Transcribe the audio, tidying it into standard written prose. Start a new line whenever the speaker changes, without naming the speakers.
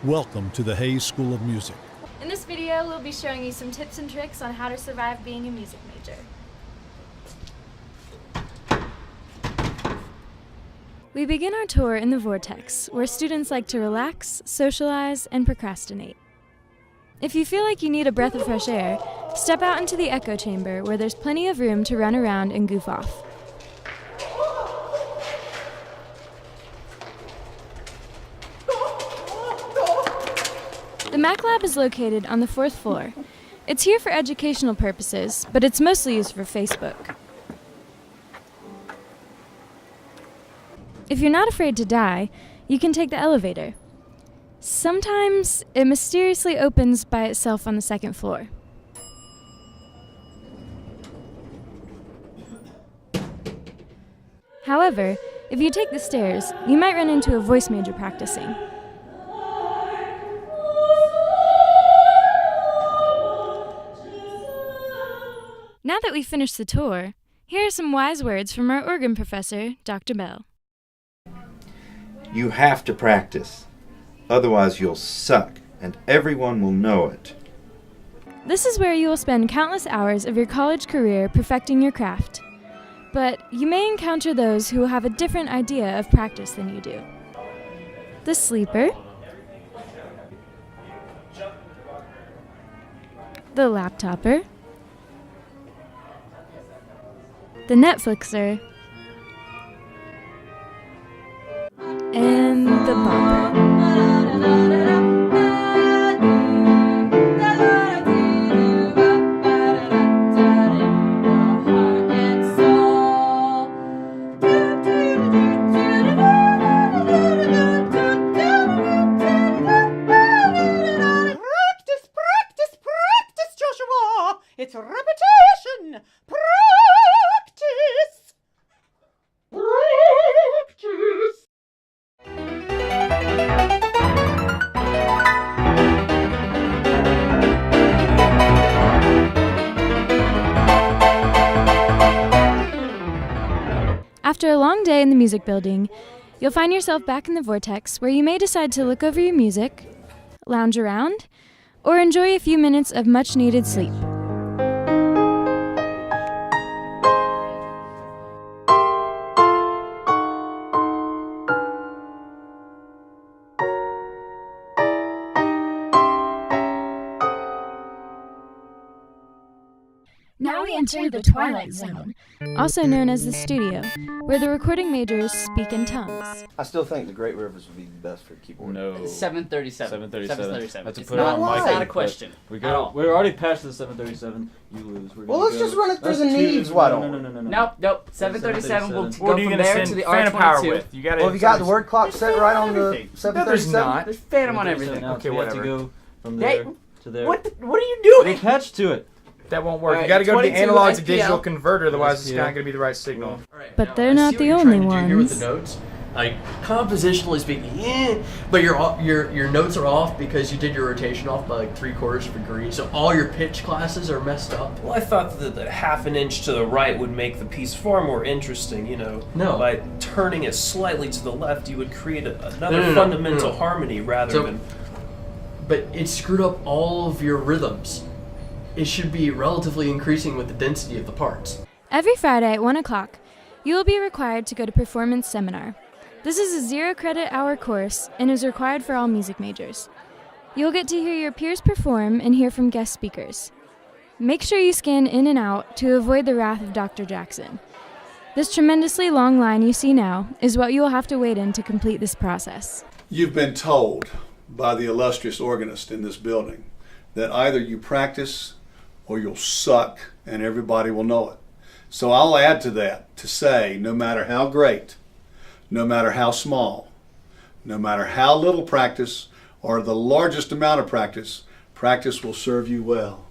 Welcome to the Hayes School of Music.
In this video, we'll be showing you some tips and tricks on how to survive being a music major. We begin our tour in the Vortex, where students like to relax, socialize, and procrastinate. If you feel like you need a breath of fresh air, step out into the echo chamber where there's plenty of room to run around and goof off. The Mac Lab is located on the 4th floor. It's here for educational purposes, but it's mostly used for Facebook. If you're not afraid to die, you can take the elevator. Sometimes it mysteriously opens by itself on the 2nd floor. However, if you take the stairs, you might run into a voice major practicing. Now that we've finished the tour, here are some wise words from our organ professor, Dr. Bell.
You have to practice, otherwise you'll suck, and everyone will know it.
This is where you will spend countless hours of your college career perfecting your craft. But you may encounter those who will have a different idea of practice than you do. The sleeper, the laptopper, the Netflixer, and the bopper.
Practice, Joshua! It's repetition! Practice!
After a long day in the music building, you'll find yourself back in the Vortex where you may decide to look over your music, lounge around, or enjoy a few minutes of much-needed sleep. Now we enter the Twilight Zone, also known as the studio, where the recording majors speak in tongues.
I still think the Great Rivers would be the best for keyboard.
No.
737.
737. That's a
It's
put
not,
on Michael.
it's not a question.
We're already past the 737. You lose.
Well, let's just run it through the needs. Why don't we?
Nope. 737 will
What
go
are you
from
gonna
there
send
to the
Phantom Power
R22.
with? You gotta.
Well, have you got the word clock set right on the 737?
not.
There's Phantom on everything.
Okay, whatever. To go from
Hey,
there to there.
What are you doing?
Attached to it.
That won't work.
Alright,
You got to go to the
22
analog to
SPL.
digital converter, otherwise it's
SPL.
not going to be the right signal.
But they're not the only ones.
Notes. Like compositionally speaking, but your notes are off because you did your rotation off by like 3/4 of a degree. So all your pitch classes are messed up.
Well, I thought that the half an inch to the right would make the piece far more interesting, you know.
No.
By turning it slightly to the left, you would create another
No.
fundamental harmony rather than...
But it screwed up all of your rhythms. It should be relatively increasing with the density of the parts.
Every Friday at 1 o'clock, you will be required to go to Performance Seminar. This is a 0 credit hour course and is required for all music majors. You'll get to hear your peers perform and hear from guest speakers. Make sure you scan in and out to avoid the wrath of Dr. Jackson. This tremendously long line you see now is what you will have to wait in to complete this process.
You've been told by the illustrious organist in this building that either you practice or you'll suck and everybody will know it. So I'll add to that to say, no matter how great, no matter how small, no matter how little practice or the largest amount of practice, practice will serve you well.